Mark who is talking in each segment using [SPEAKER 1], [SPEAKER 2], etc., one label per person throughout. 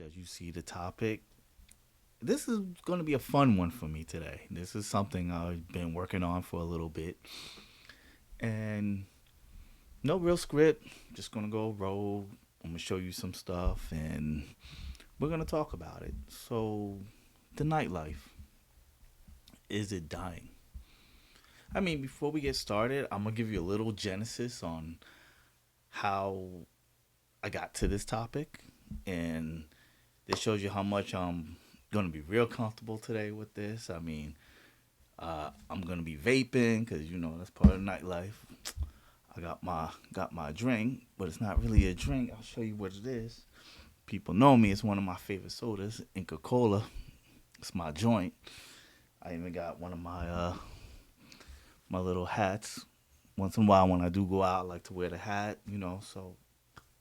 [SPEAKER 1] As you see the topic, this is going to be a fun one for me today. This is something I've been working on for a little bit. And no real script, just going to go roll. I'm going to show you some stuff and we're going to talk about it. So, the nightlife, is it dying? I mean, before we get started, I'm going to give you a little genesis on how I got to this topic. And this shows you how much I'm going to be real comfortable today with this. I mean, I'm gonna be vaping because that's part of nightlife. I got my drink, but it's not really a drink. I'll show you what it is. People know me. It's one of my favorite sodas, Inca Cola. It's my joint. I even got one of my little hats. Once in a while, when I do go out, I like to wear the hat. So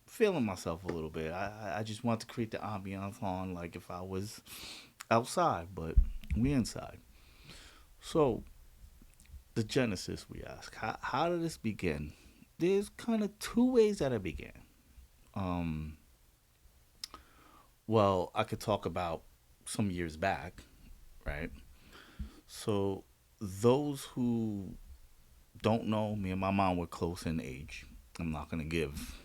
[SPEAKER 1] feeling myself a little bit. I just want to create the ambiance on like if I was outside, but we inside. So the genesis, we ask, how did this begin? There's kind of two ways that it began. Um, well, I could talk about some years back, right? So those who don't know, me and my mom were close in age. I'm not gonna give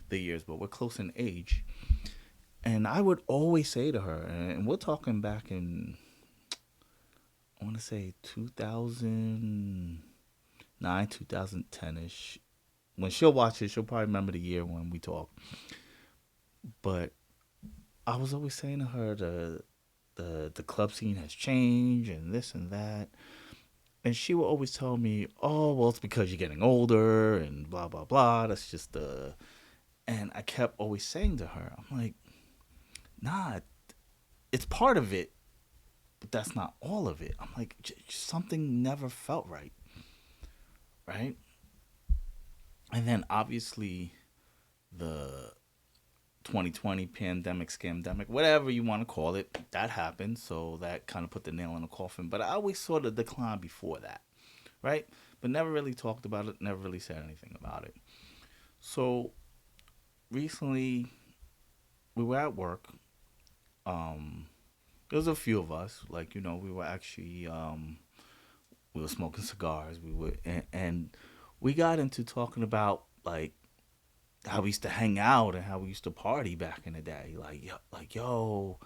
[SPEAKER 1] the years, but we're close in age. And I would always say to her, and we're talking back in, I want to say 2009, 2010 ish. When she'll watch it, she'll probably remember the year when we talked. But I was always saying to her the club scene has changed and this and that. And she would always tell me, "Oh, well, it's because you're getting older and blah blah blah. That's just the." And I kept always saying to her, "I'm like, nah, it's part of it, but that's not all of it." I'm like, something never felt right, right? And then obviously the 2020 pandemic, scamdemic, whatever you want to call it, that happened. So that kind of put the nail in the coffin. But I always saw the decline before that, right? But never really talked about it, never really said anything about it. So recently we were at work. Um, there was a few of us, like, we were actually, we were smoking cigars. And we got into talking about, like, how we used to hang out and how we used to party back in the day. Yo,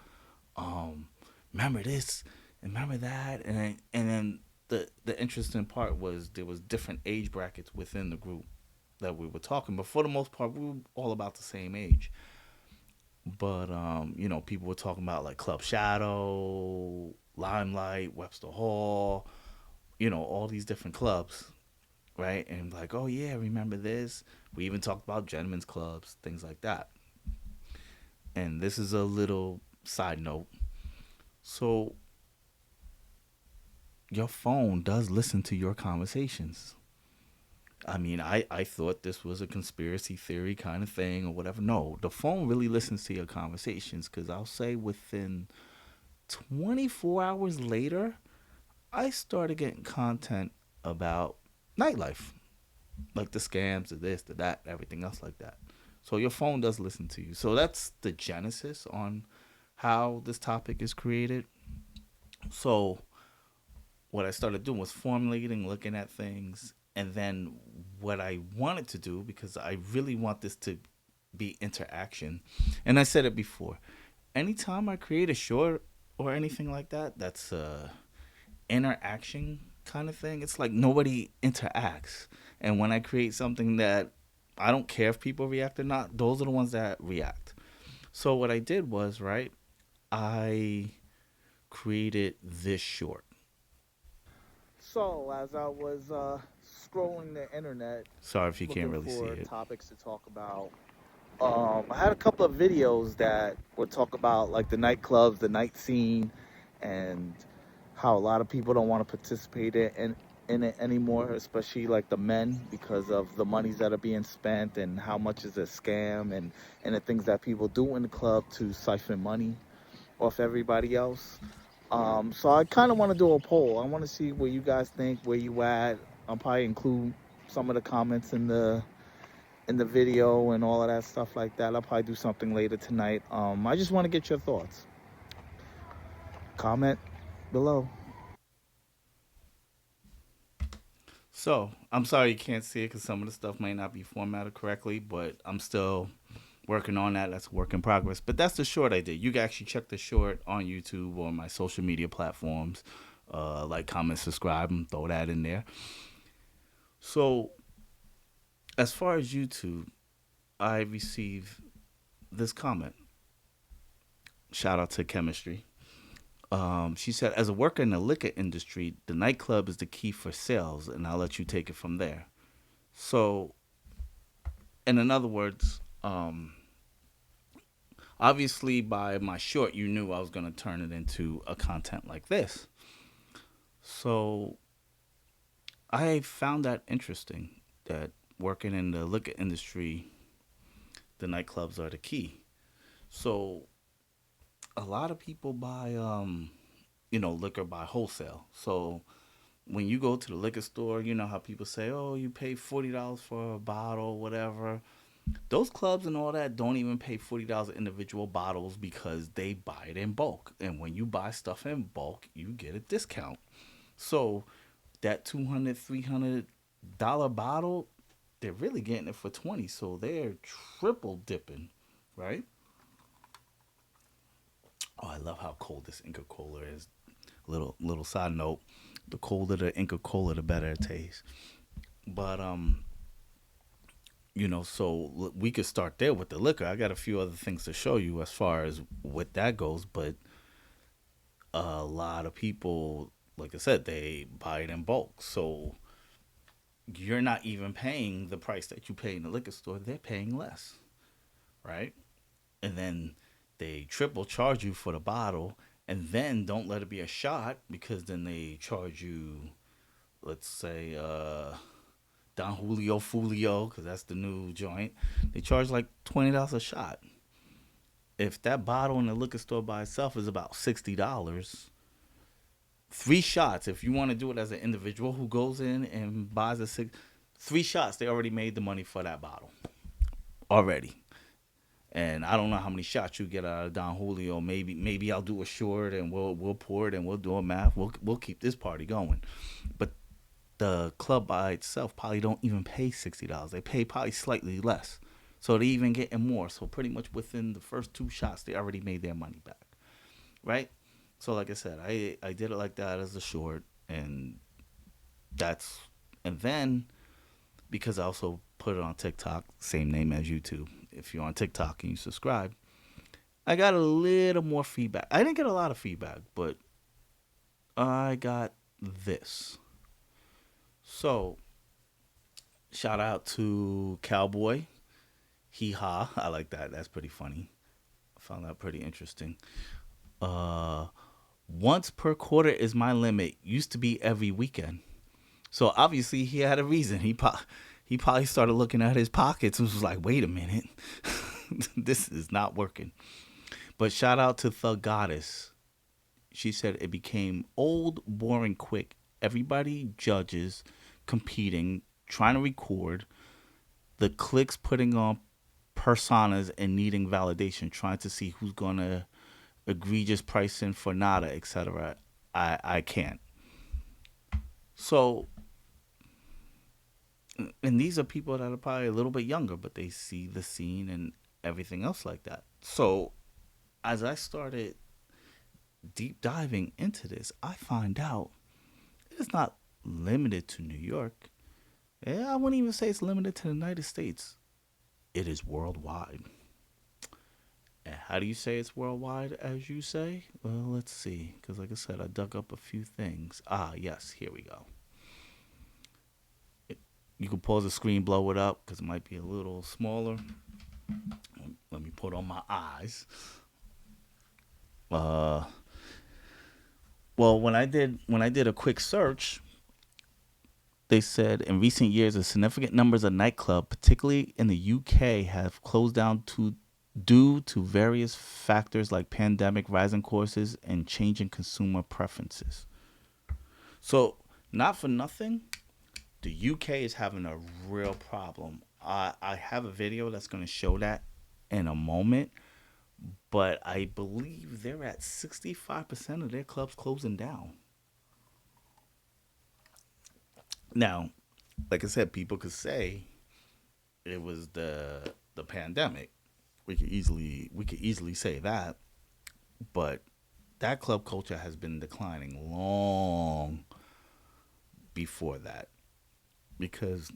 [SPEAKER 1] um, remember this and remember that, and then the interesting part was there was different age brackets within the group that we were talking, but for the most part, we were all about the same age. But people were talking about like Club Shadow, Limelight, Webster Hall, all these different clubs, right? And like, oh yeah, remember this? We even talked about gentlemen's clubs, things like that. And this is a little side note. So your phone does listen to your conversations. I mean, I thought this was a conspiracy theory kind of thing or whatever. No, the phone really listens to your conversations because I'll say within 24 hours later, I started getting content about nightlife, like the scams, the this, the that, everything else like that. So your phone does listen to you. So that's the genesis on how this topic is created. So what I started doing was formulating, looking at things, and then what I wanted to do because I really want this to be interaction. And I said it before. Anytime I create a short or anything like that, that's interaction kind of thing. It's like nobody interacts. And when I create something that I don't care if people react or not, those are the ones that react. So what I did was, right, I created this short. So as I was scrolling the internet, sorry if you can't
[SPEAKER 2] Looking
[SPEAKER 1] really see
[SPEAKER 2] for
[SPEAKER 1] it.
[SPEAKER 2] topics to talk about. I had a couple of videos that would talk about like the nightclubs, the night scene, and how a lot of people don't want to participate in it anymore, especially like the men because of the monies that are being spent and how much is a scam and the things that people do in the club to siphon money off everybody else. So I kind of want to do a poll. I want to see where you guys think, where you at. I'll probably include some of the comments in the in the video and all of that stuff like that. I'll probably do something later tonight. I just want to get your thoughts. Comment below.
[SPEAKER 1] So I'm sorry you can't see it because some of the stuff may not be formatted correctly, but I'm still working on that. That's a work in progress. But that's the short I did. You can actually check the short on YouTube or my social media platforms. Like, comment, subscribe, and throw that in there. So as far as YouTube, I received this comment. Shout out to Chemistry. She said, as a worker in the liquor industry, the nightclub is the key for sales, and I'll let you take it from there. So, in other words, obviously by my short, you knew I was going to turn it into a content like this. So, I found that interesting that working in the liquor industry, the nightclubs are the key. So, a lot of people buy, liquor by wholesale. So, when you go to the liquor store, you know how people say, "Oh, you pay $40 for a bottle, whatever." Those clubs and all that don't even pay $40 individual bottles because they buy it in bulk. And when you buy stuff in bulk, you get a discount. So that $200, $300 bottle, they're really getting it for 20. So they're triple dipping, right? Oh, I love how cold this Inca Cola is. Little side note: the colder the Inca Cola, the better it tastes. But so we could start there with the liquor. I got a few other things to show you as far as what that goes, but a lot of people, like I said, they buy it in bulk. So you're not even paying the price that you pay in the liquor store. They're paying less, right? And then they triple charge you for the bottle, and then don't let it be a shot because then they charge you, let's say, Don Julio Folio, because that's the new joint. They charge like $20 a shot. If that bottle in the liquor store by itself is about $60, three shots. If you want to do it as an individual who goes in and buys three shots, they already made the money for that bottle already. And I don't know how many shots you get out of Don Julio. Maybe I'll do a short and we'll pour it and we'll do a math. We'll keep this party going. But the club by itself probably don't even pay $60. They pay probably slightly less. So they even getting more. So pretty much within the first two shots, they already made their money back, right? So like I said, I did it like that as a short, and that's and then because I also put it on TikTok, same name as YouTube. If you're on TikTok and you subscribe, I got a little more feedback. I didn't get a lot of feedback, but I got this. So shout out to Cowboy. Hee haw. I like that. That's pretty funny. I found that pretty interesting. Uh, Once per quarter is my limit. Used to be every weekend. So obviously he had a reason. He probably started looking at his pockets and was like, "Wait a minute, this is not working." But shout out to Thug Goddess. She said it became old, boring, quick. Everybody judges, competing, trying to record. The clicks putting on personas and needing validation, trying to see who's gonna egregious pricing for nada, etc. I can't. So, and these are people that are probably a little bit younger, but they see the scene and everything else like that. So, as I started deep diving into this, I find out it's not limited to New York. Yeah, I wouldn't even say it's limited to the United States. It is worldwide. And how do you say it's worldwide, as you say? Well, let's see. Because, like I said, I dug up a few things. Ah, yes, here we go. You can pause the screen, blow it up, because it might be a little smaller. Let me put on my eyes. Uh, well, when I did a quick search, they said in recent years, a significant numbers of nightclubs, particularly in the UK, have closed down due to various factors like pandemic, rising costs, and changing consumer preferences. So, not for nothing, the UK is having a real problem. I have a video that's going to show that in a moment, but I believe they're at 65% of their clubs closing down. Now, like I said, people could say it was the pandemic. We could easily say that, but that club culture has been declining long before that because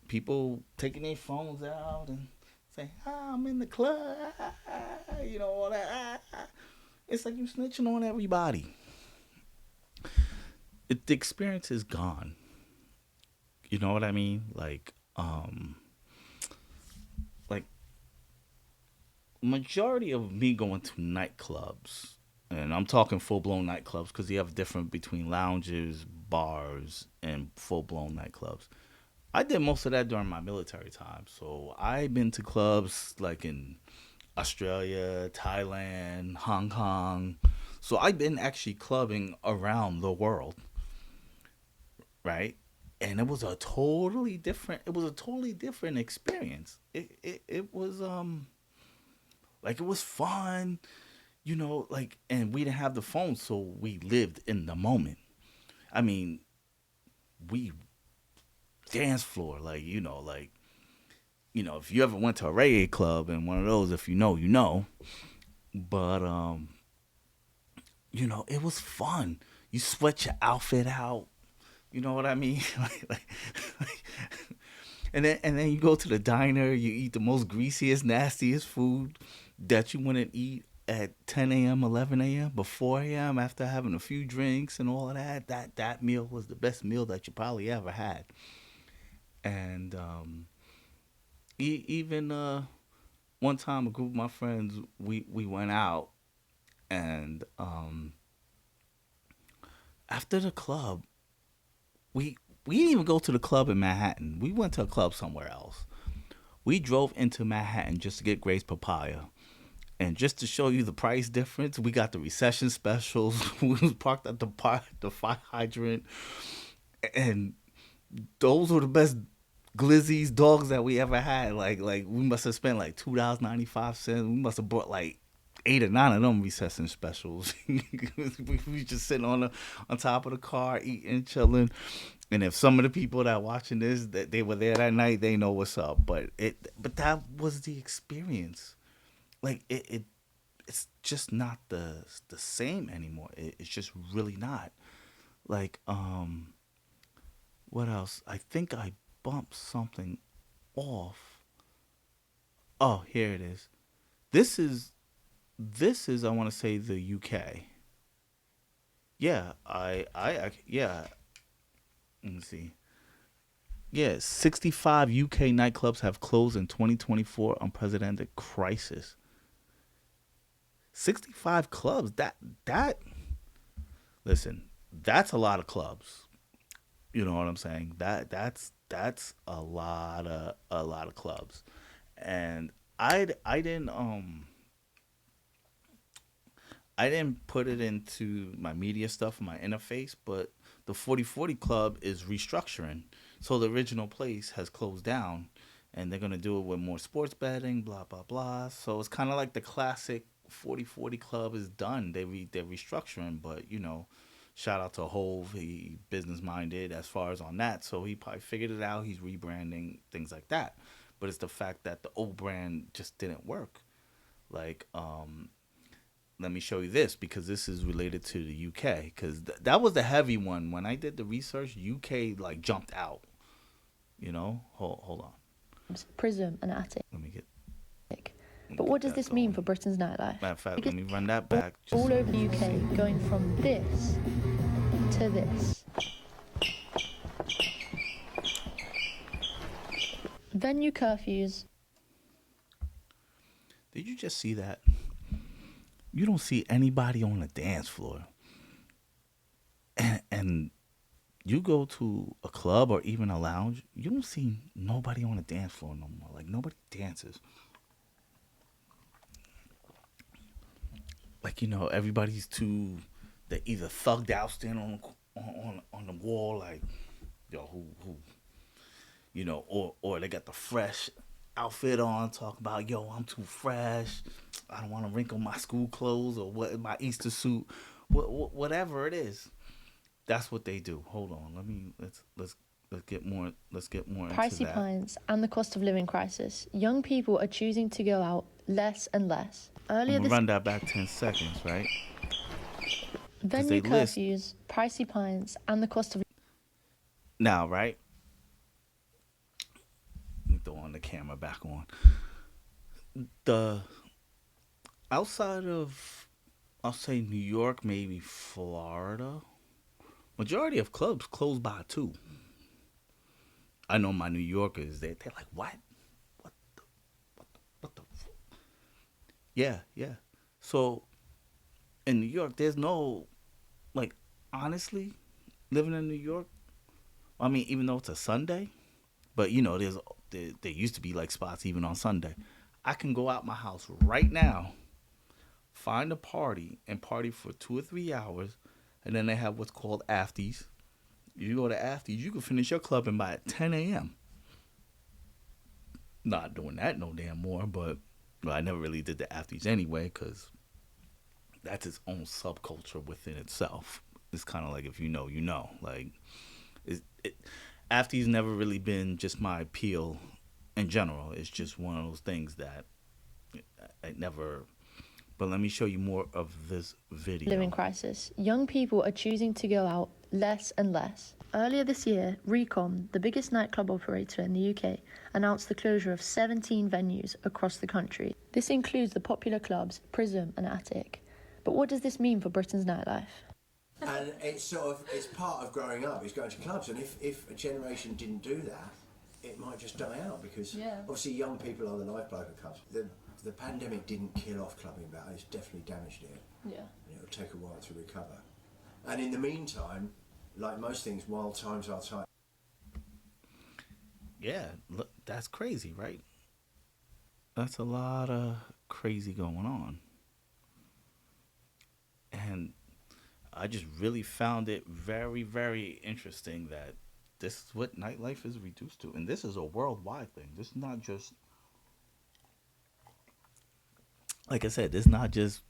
[SPEAKER 1] people taking their phones out and saying, I'm in the club, all that. It's like you snitching on everybody. The experience is gone. You know what I mean? Like majority of me going to nightclubs, and I'm talking full blown nightclubs because you have different between lounges, bars, and full blown nightclubs. I did most of that during my military time, so I've been to clubs like in Australia, Thailand, Hong Kong. So I've been actually clubbing around the world, right? And it was a totally different experience. It was like it was fun, like, and we didn't have the phone, so we lived in the moment. I mean, we dance floor, like, if you ever went to a reggae club and one of those, if you know, you know. But it was fun. You sweat your outfit out. You know what I mean? Like, and then you go to the diner. You eat the most greasiest, nastiest food that you wouldn't eat at 10 a.m., 11 a.m., before 4 a.m. after having a few drinks and all of that. That meal was the best meal that you probably ever had. And even one time, a group of my friends, we went out, and after the club, we didn't even go to the club in Manhattan. We went to a club somewhere else. We drove into Manhattan just to get Gray's Papaya. And just to show you the price difference, we got the recession specials. We was parked at the fire hydrant, and those were the best glizzies dogs that we ever had. Like we must have spent like $2.95. We must have bought like 8 or 9 of them recession specials. We just sitting on top of the car, eating, chilling. And if some of the people that watching this that they were there that night, they know what's up. But that was the experience. Like it's just not the same anymore. It's just really not. Like what else? I think I bumped something off. Oh, here it is. This is I want to say the UK. Yeah, yeah. Let me see. Yeah, 65 UK nightclubs have closed in 2024 unprecedented crisis. 65 clubs. That listen, that's a lot of clubs. You know what I'm saying? That's a lot of clubs. And I didn't put it into my media stuff, my interface, but the 4040 Club is restructuring. So the original place has closed down, and they're gonna do it with more sports betting, blah blah blah. So it's kind of like the classic 4040 Club is done. They're restructuring, but shout out to Hove, he business minded as far as on that. So he probably figured it out. He's rebranding things like that. But it's the fact that the old brand just didn't work. Like let me show you this because this is related to the UK because that was the heavy one when I did the research. UK like jumped out. Hold on.
[SPEAKER 3] Prism and attic.
[SPEAKER 1] Let me get
[SPEAKER 3] But what does
[SPEAKER 1] that
[SPEAKER 3] this mean
[SPEAKER 1] going.
[SPEAKER 3] for Britain's nightlife?
[SPEAKER 1] Matter of fact, let
[SPEAKER 3] Because
[SPEAKER 1] me run that back just
[SPEAKER 3] all
[SPEAKER 1] so
[SPEAKER 3] over the
[SPEAKER 1] you can see.
[SPEAKER 3] UK, going from this to this. Venue curfews.
[SPEAKER 1] Did you just see that? You don't see anybody on the dance floor, and you go to a club or even a lounge, you don't see nobody on the dance floor no more. Like nobody dances. Like everybody's too. They either thugged out, standing on the wall, like yo, who. or they got the fresh outfit on, talking about, yo, I'm too fresh. I don't want to wrinkle my school clothes or what my Easter suit, whatever it is. That's what they do. Hold on, let's get more into
[SPEAKER 3] Pricey
[SPEAKER 1] that.
[SPEAKER 3] pints and the cost of living crisis, young people are choosing to go out less and less.
[SPEAKER 1] I'm
[SPEAKER 3] Earlier
[SPEAKER 1] gonna
[SPEAKER 3] this
[SPEAKER 1] run that back 10 seconds, right? Because
[SPEAKER 3] venue
[SPEAKER 1] they list
[SPEAKER 3] curfews, pricey pints, and the cost of
[SPEAKER 1] now, right? Let me throw on the camera back on. The outside of, I'll say New York, maybe Florida, majority of clubs close by 2. I know my New Yorkers, they're like, what the, what the, yeah, yeah. So in New York, there's no, like, honestly, living in New York. I mean, even though it's a Sunday, but there used to be like spots even on Sunday. I can go out my house right now, find a party, and party for 2 or 3 hours, and then they have what's called afties. You go to afties, you can finish your clubbing by 10 a.m. Not doing that no damn more, but well, I never really did the afties anyway because that's its own subculture within itself. It's kind of like if you know, you know. Like, it, afties never really been just my appeal in general. It's just one of those things that I never. But let me show you more of this
[SPEAKER 3] living
[SPEAKER 1] video.
[SPEAKER 3] crisis, young people are choosing to go out less and less. Earlier this year, Recom, the biggest nightclub operator in the UK, announced the closure of 17 venues across the country. This includes the popular clubs Prism and Attic. But what does this mean for Britain's nightlife?
[SPEAKER 4] And it's part of growing up, is going to clubs. And if a generation didn't do that, it might just die out because obviously young people are the lifeblood of clubs. The pandemic didn't kill off clubbing, but it's definitely damaged it.
[SPEAKER 3] Yeah.
[SPEAKER 4] And it'll take a while to recover. And in the meantime, like most things, while times are tight.
[SPEAKER 1] Yeah, look, that's crazy, right? That's a lot of crazy going on. And I just really found it very, very interesting that this is what nightlife is reduced to. And this is a worldwide thing. This is not just, like I said, this is not just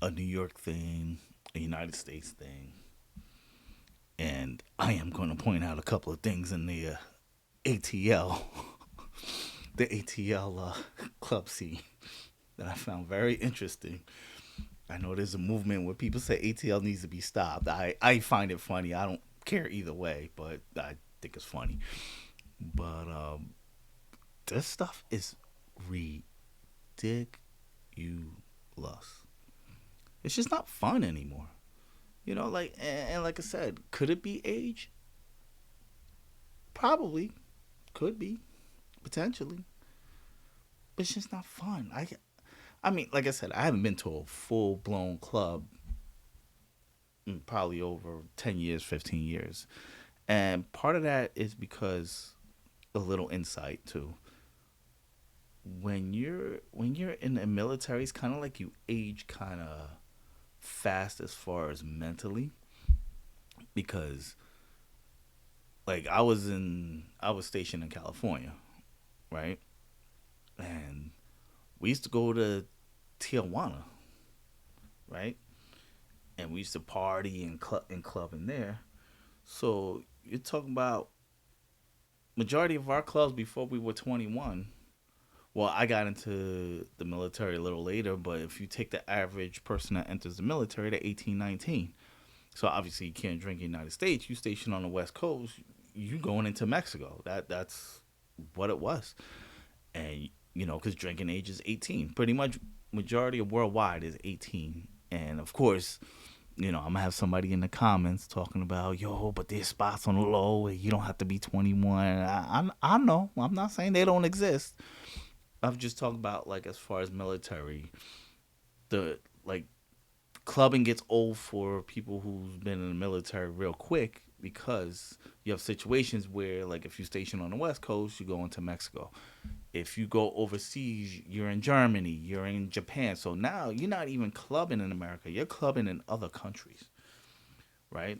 [SPEAKER 1] a New York thing, a United States thing. And I am going to point out a couple of things in the ATL, the ATL club scene that I found very interesting. I know there's a movement where people say ATL needs to be stopped. I find it funny. I don't care either way, but I think it's funny. But this stuff is ridiculous. It's just not fun anymore. Like and like I said, could it be age? Probably, could be, potentially. But it's just not fun. I mean, like I said, I haven't been to a full blown club in probably over 10 years, 15 years, and part of that is because a little insight too. When you're in the military, it's kind of like you age kind of fast as far as mentally because like I was stationed in California, right? And we used to go to Tijuana, right? And we used to party and club in there. So you're talking about majority of our clubs before we were 21. Well, I got into the military a little later, but if you take the average person that enters the military, they're 18, 19. So obviously you can't drink in the United States. You stationed on the West Coast, you going into Mexico. That's what it was. And because drinking age is 18. Pretty much majority of worldwide is 18. And of course, I'm gonna have somebody in the comments talking about, yo, but there's spots on the low where you don't have to be 21. I know. I'm not saying they don't exist. I'm just talking about like as far as military, the like clubbing gets old for people who's been in the military real quick because you have situations where like if you station on the West Coast, you go into Mexico. If you go overseas, you're in Germany, you're in Japan. So now you're not even clubbing in America. You're clubbing in other countries, right?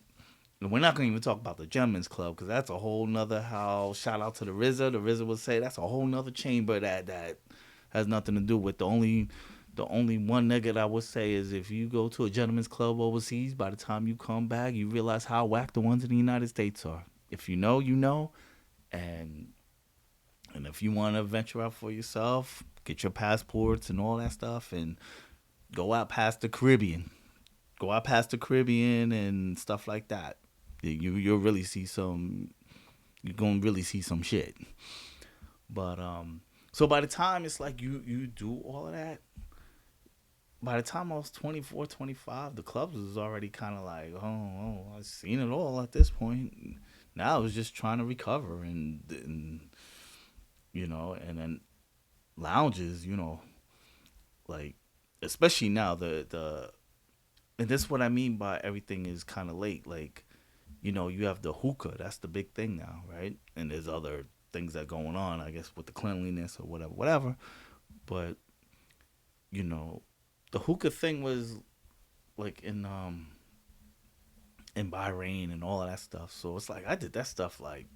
[SPEAKER 1] And we're not gonna even talk about the Gentlemen's Club because that's a whole nother how. Shout out to the RZA. The RZA would say that's a whole nother chamber that has nothing to do with the only one nigga that I would say is if you go to a gentleman's club overseas, by the time you come back, you realize how whack the ones in the United States are. If you know, you know, and and if you want to venture out for yourself, get your passports and all that stuff, and go out past the Caribbean. Go out past the Caribbean and stuff like that. You'll really see some. You're gonna really see some shit. But so by the time it's like you do all of that, by the time I was 24, 25, the clubs was already kind of like, I've seen it all at this point. Now I was just trying to recover and and then lounges, like especially now the and this is what I mean by everything is kind of late. Like, you have the hookah, that's the big thing now, right? And there's other things that going on, I guess, with the cleanliness or whatever. But you know, the hookah thing was like in Bahrain and all of that stuff. So it's like I did that stuff like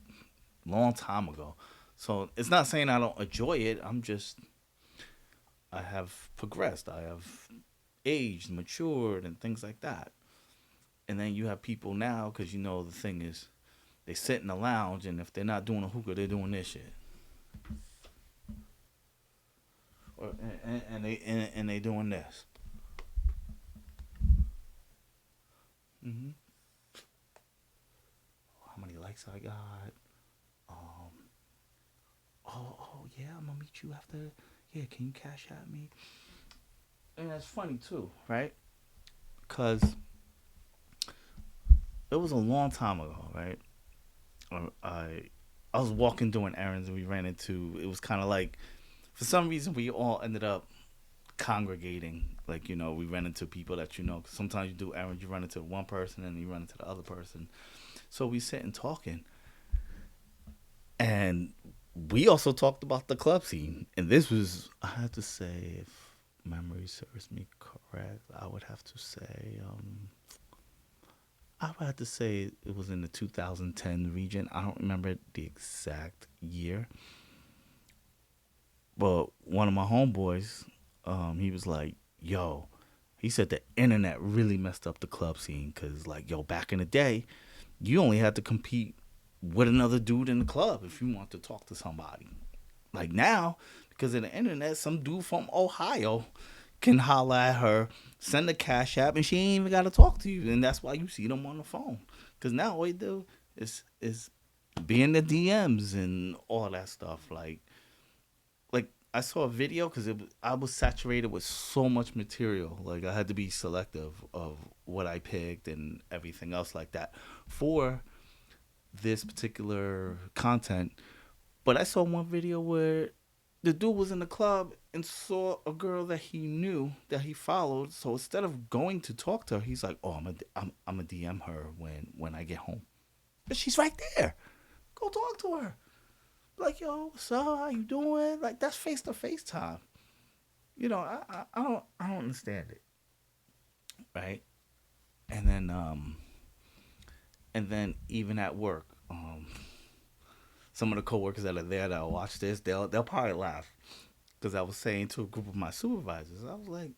[SPEAKER 1] long time ago. So it's not saying I don't enjoy it. I have progressed. I have aged, matured, and things like that. And then you have people now, because the thing is, they sit in the lounge, and if they're not doing a hookah, they're doing this shit. And they doing this. hmm How many likes I got? Um. Oh yeah, I'm gonna meet you after. Yeah, can you cash at me? And that's funny too, right? Cause it was a long time ago, right? I was walking doing errands and we ran into. It was kind of like for some reason we all ended up congregating. Like we ran into people that 'cause sometimes you do errands, you run into one person and you run into the other person. So we sit and talking, and we also talked about the club scene. And this was, I have to say, if memory serves me correct, I would have to say it was in the 2010 region. I don't remember the exact year, but one of my homeboys, he was like, "Yo," he said the internet really messed up the club scene because, like, yo, back in the day, you only had to compete with another dude in the club if you want to talk to somebody. Like now, because of the internet, some dude from Ohio can holler at her, send a cash app, and she ain't even got to talk to you. And that's why you see them on the phone. Because now all they do is be in the DMs and all that stuff. Like I saw a video because I was saturated with so much material. Like I had to be selective of what I picked and everything else like that for this particular content. But I saw one video where the dude was in the club and saw a girl that he knew that he followed. So instead of going to talk to her, he's like, "Oh, I'm a DM her when I get home." But she's right there. Go talk to her. Like, "Yo, what's up? How you doing?" Like that's face to face time. I don't understand it, right? And then even at work, some of the coworkers that are there that'll watch this, they'll probably laugh because I was saying to a group of my supervisors, I was like,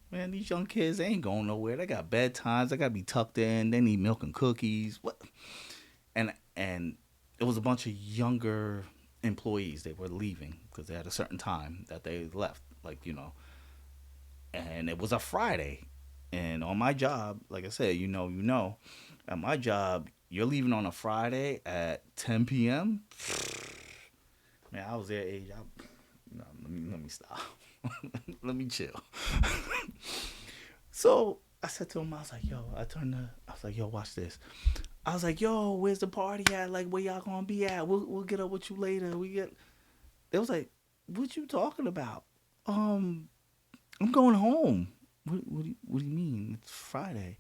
[SPEAKER 1] "Man, these young kids they ain't going nowhere. They got bedtimes. They gotta be tucked in. They need milk and cookies. What?" And it was a bunch of younger employees. They were leaving because they had a certain time that they left. And it was a Friday. And on my job, like I said, at my job, you're leaving on a Friday at 10 p.m. Man, I was their age. No, let me stop. Let me chill. So I said to him, I was like, "Yo," I was like, "Yo, watch this." I was like, "Yo, where's the party at? Like, where y'all gonna be at? We'll get up with you later." They was like, "What you talking about?" I'm going home. What do you mean? It's Friday.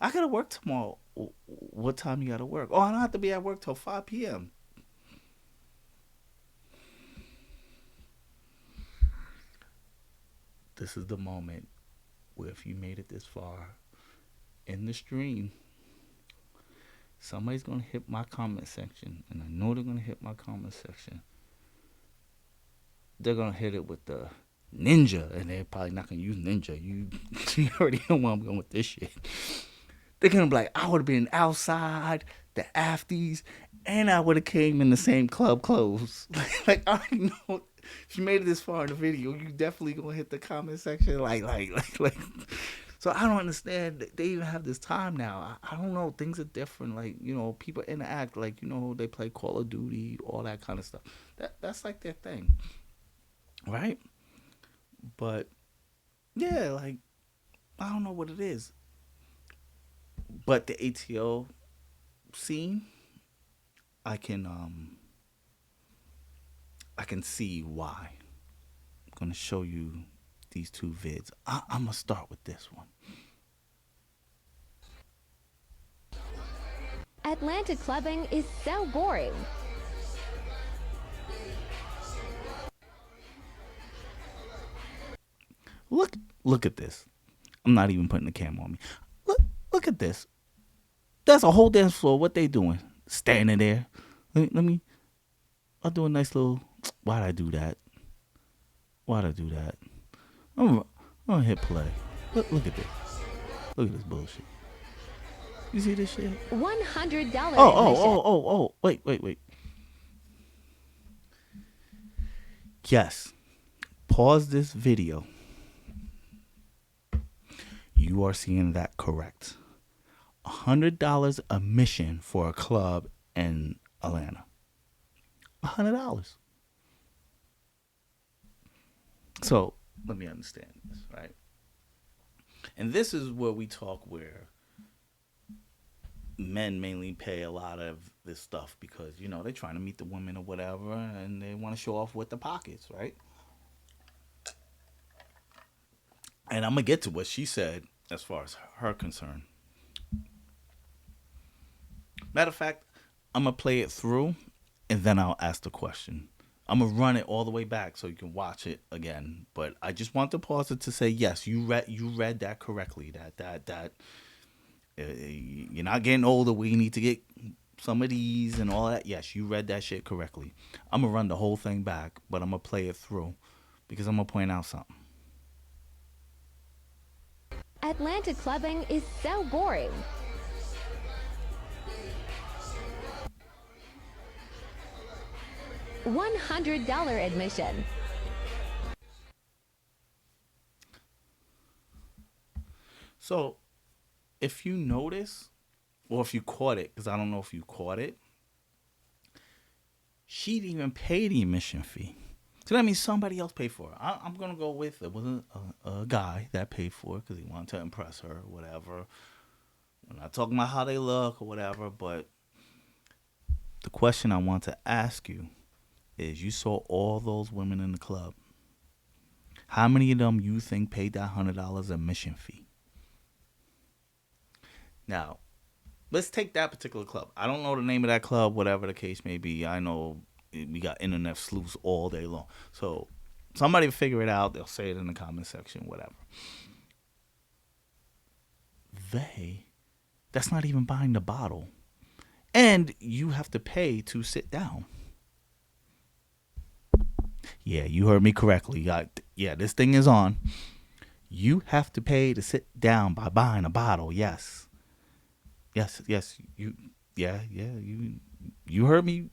[SPEAKER 1] I gotta work tomorrow. What time you gotta work? Oh, I don't have to be at work till 5 p.m. This is the moment where if you made it this far in the stream, Somebody's gonna hit my comment section, and I know they're gonna hit my comment section. They're gonna hit it with the ninja, and they're probably not gonna use ninja. You, you already know where I'm going with this shit. They're gonna be like, I would have been outside the afties, and I would have came in the same club clothes. Like I already know. If you made it this far in the video, you definitely gonna hit the comment section. Like. So I don't understand. They even have this time now. I don't know. Things are different. Like, people interact. Like, they play Call of Duty, all that kind of stuff. That's like their thing, right? But yeah, like I don't know what it is. But the ATO scene, I can see why. I'm gonna show you these two vids. I'm gonna start with this one.
[SPEAKER 5] Atlanta clubbing is so boring.
[SPEAKER 1] Look at this. I'm not even putting the camera on me. Look at this. That's a whole dance floor. What they doing? Standing there. I'll do a nice little. Why'd I do that? I'm gonna hit play. Look at this. Look at this bullshit. You see this shit?
[SPEAKER 5] $100
[SPEAKER 1] Oh. Wait. Yes. Pause this video. You are seeing that correct. $100 admission for a club in Atlanta. $100. So let me understand this, right? And this is where we talk where men mainly pay a lot of this stuff because, they're trying to meet the women or whatever and they want to show off with the pockets, right? And I'm going to get to what she said as far as her concern. Matter of fact, I'm going to play it through and then I'll ask the question. I'm going to run it all the way back so you can watch it again. But I just want to pause it to say, yes, you read that correctly. That you're not getting older where you need to get some of these and all that. Yes, you read that shit correctly. I'm going to run the whole thing back, but I'm going to play it through because I'm going to point out something.
[SPEAKER 5] Atlanta clubbing is so boring. $100 admission.
[SPEAKER 1] So, if you notice, or if you caught it, because I don't know if you caught it, she didn't even pay the admission fee. So that means somebody else paid for it. I'm going to go with it. Was a guy that paid for it because he wanted to impress her or whatever. We're not talking about how they look or whatever, but the question I want to ask you is you saw all those women in the club. How many of them you think paid that $100 admission fee? Now, let's take that particular club. I don't know the name of that club, whatever the case may be. I know we got internet sleuths all day long. So somebody will figure it out. They'll say it in the comment section, whatever. That's not even buying the bottle. And you have to pay to sit down. Yeah, you heard me correctly. Yeah, this thing is on. You have to pay to sit down by buying a bottle. Yes. You heard me.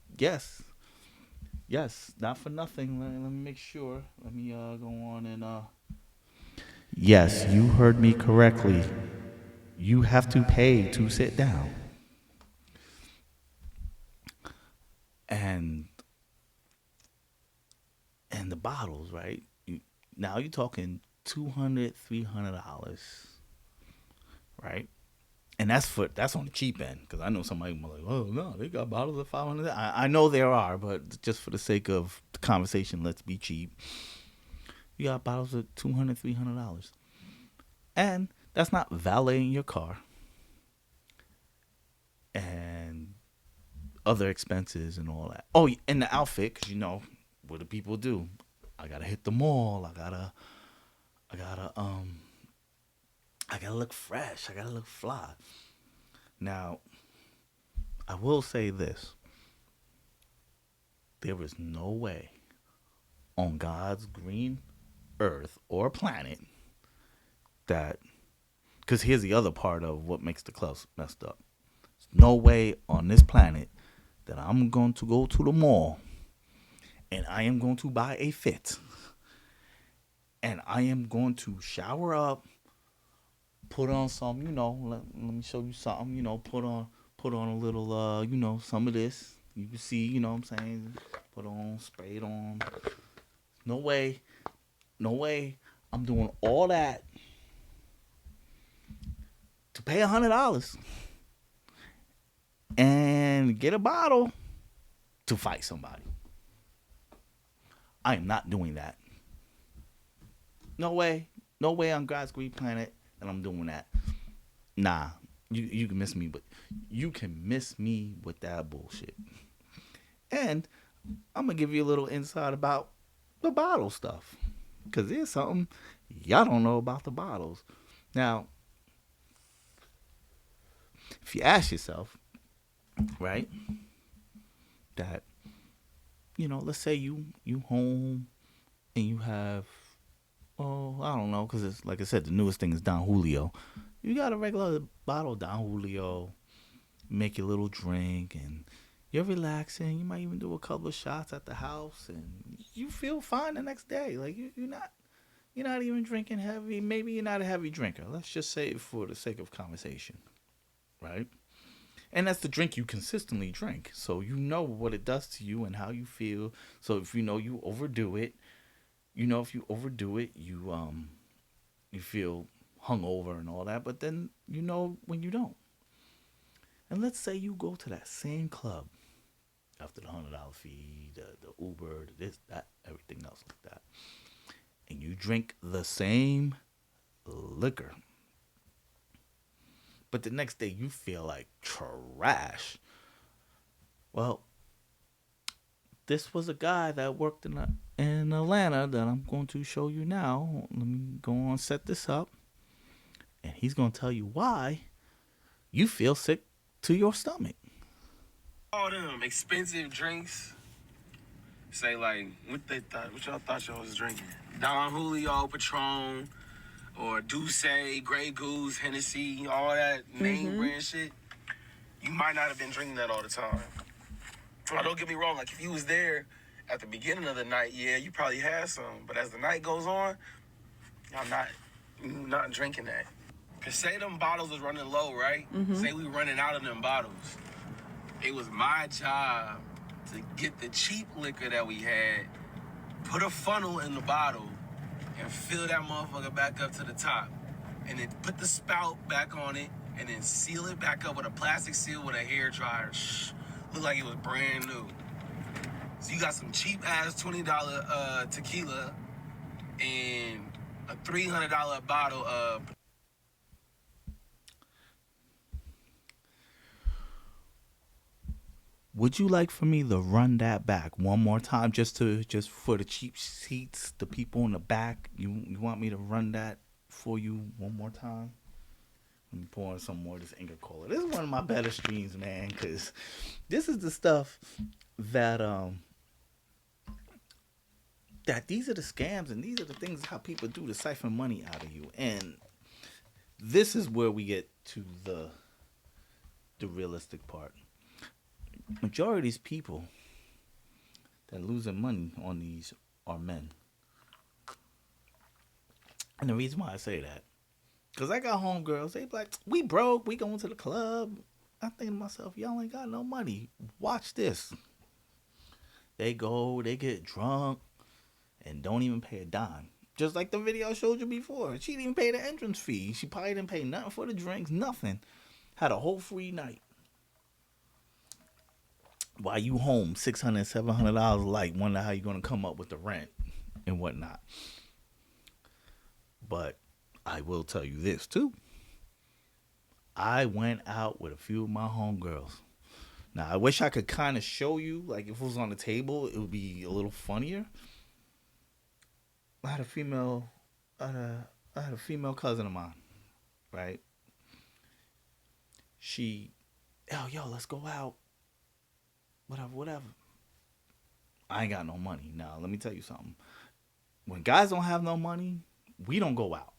[SPEAKER 1] Yes, not for nothing. Let me make sure. Let me go on and yes, you heard me correctly. You have to pay to sit down. And the bottles, right? Now you're talking $200, $300, right? And that's on the cheap end, because I know somebody will be like, oh no, they got bottles at $500. I know there are, but just for the sake of the conversation, let's be cheap. You got bottles at $200, $300, and that's not valeting your car and other expenses and all that. Oh, and the outfit, because what do people do? I gotta hit the mall. I gotta look fresh. I gotta look fly. Now, I will say this. There is no way on God's green earth or planet that, because here's the other part of what makes the clubs messed up. There's no way on this planet that I'm going to go to the mall and I am going to buy a fit and I am going to shower up, put on some, let me show you something, put on a little, some of this. You can see, what I'm saying? Put on, spray it on. No way, no way I'm doing all that to pay $100 and get a bottle to fight somebody. I am not doing that. No way. No way on God's green planet that I'm doing that. Nah. You can miss me, but you can miss me with that bullshit. And I'm going to give you a little insight about the bottle stuff. Because there's something y'all don't know about the bottles. Now, if you ask yourself, right, that, let's say you home and you have, I don't know, because it's like I said, the newest thing is Don Julio. You got a regular bottle of Don Julio, make your little drink, and you're relaxing. You might even do a couple of shots at the house, and you feel fine the next day. Like you're not even drinking heavy. Maybe you're not a heavy drinker. Let's just say it for the sake of conversation, right? And that's the drink you consistently drink. So you know what it does to you and how you feel. So if you overdo it, if you overdo it, you feel hungover and all that. But then when you don't. And let's say you go to that same club after the $100 fee, the Uber, this, that, everything else like that, and you drink the same liquor. But the next day you feel like trash. Well, this was a guy that worked in Atlanta that I'm going to show you now. Let me go on, set this up. And he's going to tell you why you feel sick to your stomach.
[SPEAKER 6] All them expensive drinks. Say like, what y'all thought y'all was drinking? Don Julio, Patron, or Douce, Grey Goose, Hennessy, all that name brand shit. You might not have been drinking that all the time. Now, don't get me wrong, like if you was there at the beginning of the night, yeah, you probably had some. But as the night goes on, you're not drinking that. Cause say them bottles was running low, right? Say we running out of them bottles. It was my job to get the cheap liquor that we had, put a funnel in the bottle, and fill that motherfucker back up to the top. And then put the spout back on it, and then seal it back up with a plastic seal with a hair dryer. Look like it was brand new. So you got some cheap ass $20 tequila and a $300 bottle of.
[SPEAKER 1] Would you like for me to run that back one more time just for the cheap seats, the people in the back? You want me to run that for you one more time? Let me pour in some more of this Inca Cola. This is one of my better streams, man, because this is the stuff that these are the scams and these are the things how people do to siphon money out of you. And this is where we get to the realistic part. Majority of these people that are losing money on these are men. And the reason why I say that, because I got homegirls, they be like, we broke, we going to the club. I think to myself, y'all ain't got no money. Watch this. They go, they get drunk, and don't even pay a dime. Just like the video I showed you before. She didn't even pay the entrance fee. She probably didn't pay nothing for the drinks, nothing. Had a whole free night. While you home, $600, $700 like, wonder how you're going to come up with the rent and whatnot. But I will tell you this too. I went out with a few of my homegirls. Now, I wish I could kind of show you, like if it was on the table, it would be a little funnier. I had a female cousin of mine, right? She yo, let's go out. Whatever, whatever. I ain't got no money. Now, let me tell you something. When guys don't have no money, we don't go out.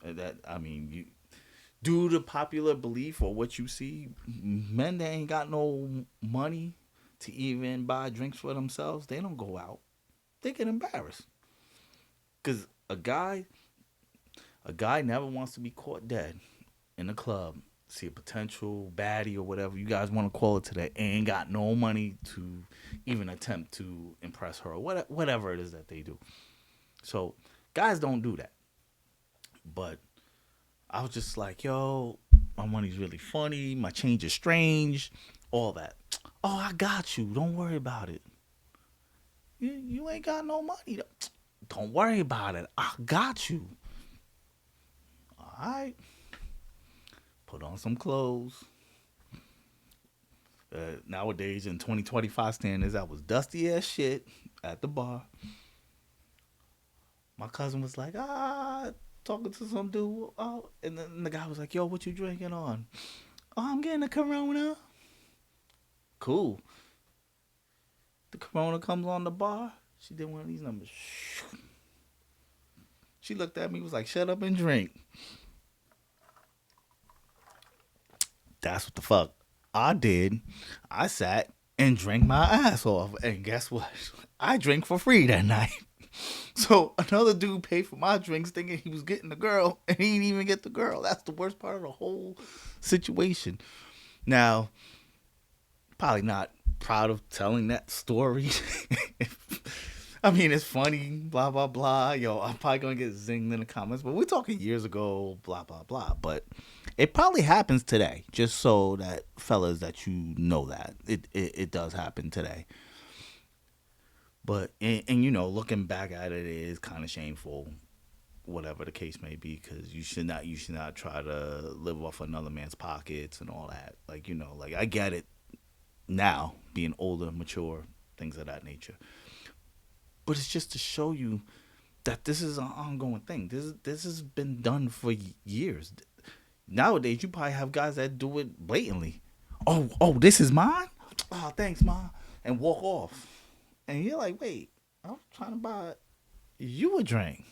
[SPEAKER 1] That I mean, you due to popular belief or what you see, men that ain't got no money to even buy drinks for themselves, they don't go out. They get embarrassed because a guy never wants to be caught dead in a club. See a potential baddie or whatever you guys want to call it today, ain't got no money to even attempt to impress her or whatever it is that they do. So guys don't do that. But I was just like, yo, my money's really funny. My change is strange. All that. Oh, I got you. Don't worry about it. You ain't got no money. Don't worry about it. I got you. All right. Put on some clothes. Nowadays, in 2025 standards, I was dusty as shit at the bar. My cousin was like, talking to some dude. Oh, and then the guy was like, yo, what you drinking on? Oh, I'm getting a Corona. Cool. The Corona comes on the bar. She did one of these numbers. She looked at me, was like, shut up and drink. That's what the fuck I did. I sat and drank my ass off. And guess what? I drank for free that night. So another dude paid for my drinks thinking he was getting the girl, and he didn't even get the girl. That's the worst part of the whole situation. Now, probably not proud of telling that story. I mean, it's funny, blah, blah, blah. Yo, I'm probably going to get zinged in the comments, but we're talking years ago, blah, blah, blah. But it probably happens today, just so that, fellas, that you know that. It does happen today. But, and you know, looking back at it is kind of shameful, whatever the case may be, because you should not try to live off another man's pockets and all that. Like, you know, like, I get it now, being older, mature, things of that nature. But it's just to show you that this is an ongoing thing. This has been done for years. Nowadays, you probably have guys that do it blatantly. Oh, this is mine? Oh, thanks, Ma. And walk off. And you're like, wait, I'm trying to buy you a drink.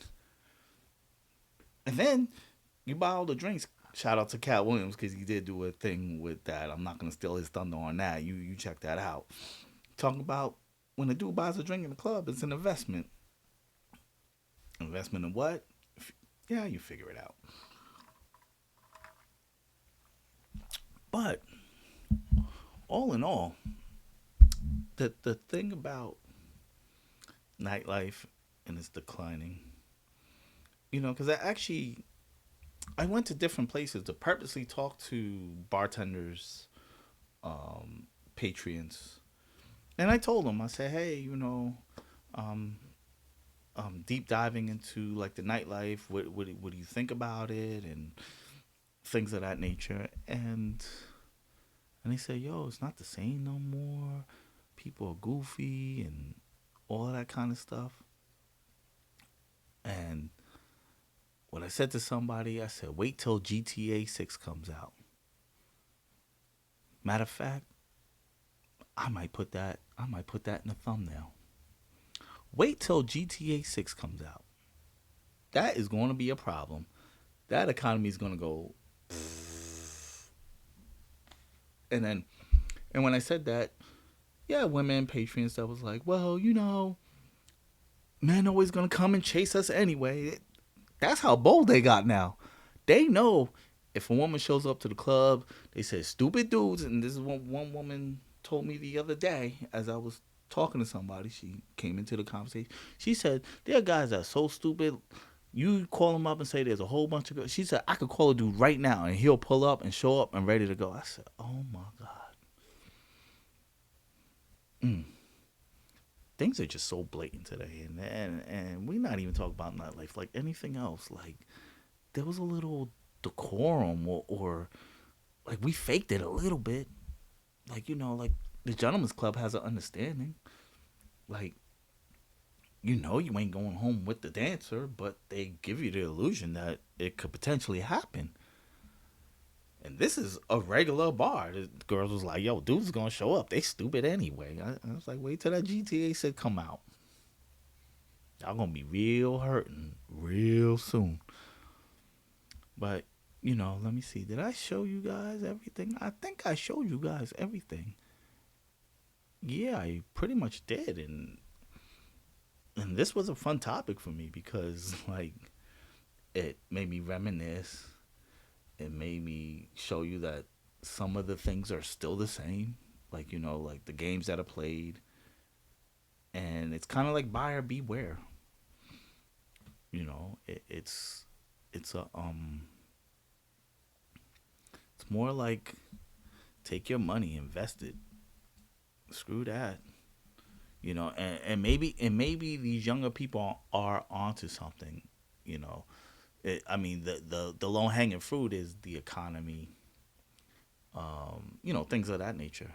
[SPEAKER 1] And then you buy all the drinks. Shout out to Cat Williams because he did do a thing with that. I'm not going to steal his thunder on that. You check that out. Talking about when a dude buys a drink in the club, it's an investment. Investment in what? Yeah, you figure it out. But all in all, the thing about nightlife and its declining, you know, because I went to different places to purposely talk to bartenders, patrons, and I told them, I said, hey, you know, deep diving into like the nightlife. What do you think about it and things of that nature? And they said, yo, it's not the same no more. People are goofy and all of that kind of stuff. And what I said to somebody, I said, wait till GTA 6 comes out. Matter of fact, I might put that in the thumbnail. Wait till GTA 6 comes out. That is going to be a problem. That economy is going to go. And when I said that, yeah, women, patrons that was like, well, you know, men always going to come and chase us anyway. That's how bold they got now. They know if a woman shows up to the club, they say stupid dudes. And this is what one woman told me the other day as I was talking to somebody. She came into the conversation. She said, there are guys that are so stupid. You call them up and say there's a whole bunch of girls. She said, I could call a dude right now and he'll pull up and show up and ready to go. I said, oh my God. Things are just so blatant today. And we're not even talking about nightlife. Like anything else. Like there was a little decorum or like we faked it a little bit. Like, you know, like the Gentleman's Club has an understanding. Like, you know, you ain't going home with the dancer, but they give you the illusion that it could potentially happen. And this is a regular bar. The girls was like, yo, dudes gonna show up. They stupid anyway. I was like, wait till that GTA said come out. Y'all gonna be real hurting real soon. But, let me see. Did I show you guys everything? I think I showed you guys everything. Yeah, I pretty much did. And this was a fun topic for me because, like, it made me reminisce. It made me show you that some of the things are still the same. Like, like the games that are played. And it's kind of like buyer beware. It's a it's more like take your money, invest it. Screw that. And maybe these younger people are onto something. You know, I mean the low hanging fruit is the economy. Things of that nature.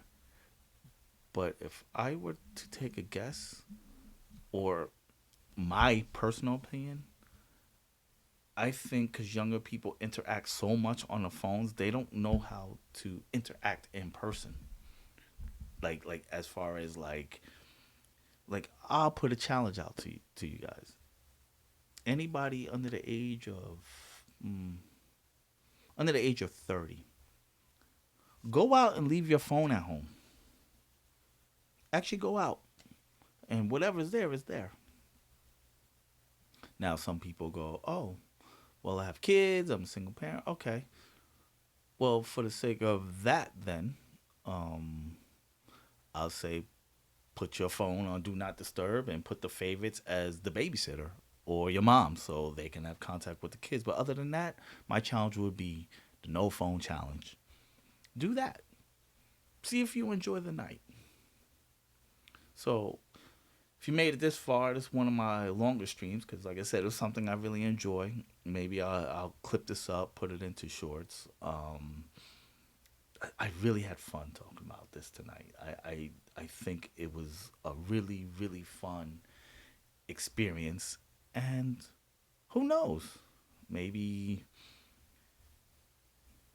[SPEAKER 1] But if I were to take a guess, or my personal opinion, I think because younger people interact so much on the phones, they don't know how to interact in person. Like as far as like I'll put a challenge out to you guys. Anybody mm, under the age of 30, go out and leave your phone at home. Actually, go out and whatever's there is there. Now, some people go, oh, well, I have kids. I'm a single parent. Okay. Well, for the sake of that, then, um, I'll say put your phone on do not disturb and put the favorites as the babysitter or your mom so they can have contact with the kids. But other than that, my challenge would be the no phone challenge. Do that. See if you enjoy the night. So, if you made it this far, this is one of my longer streams because, like I said, it was something I really enjoy. Maybe I'll clip this up, put it into shorts. I really had fun talking about this tonight. I think it was a really, really fun experience. And who knows? Maybe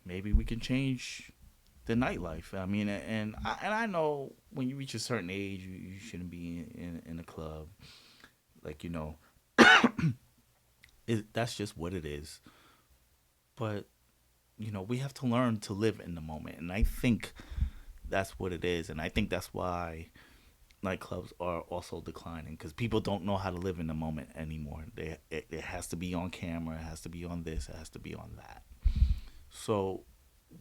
[SPEAKER 1] we can change the nightlife. I mean, and I know when you reach a certain age, you shouldn't be in a club. Like, that's just what it is. But, we have to learn to live in the moment. And I think that's what it is. And I think that's why nightclubs are also declining because people don't know how to live in the moment anymore. It has to be on camera. It has to be on this. It has to be on that. So,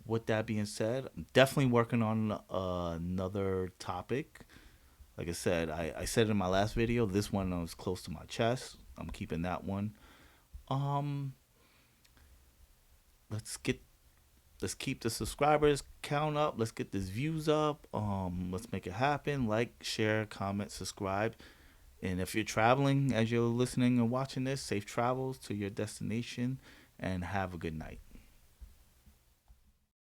[SPEAKER 1] with that being said, I'm definitely working on another topic. Like I said, I said in my last video, this one was close to my chest. I'm keeping that one. Um, let's get let's keep the subscribers count up. Let's get this views up. Let's make it happen. Like, share, comment, subscribe. And if you're traveling as you're listening and watching this, safe travels to your destination and have a good night.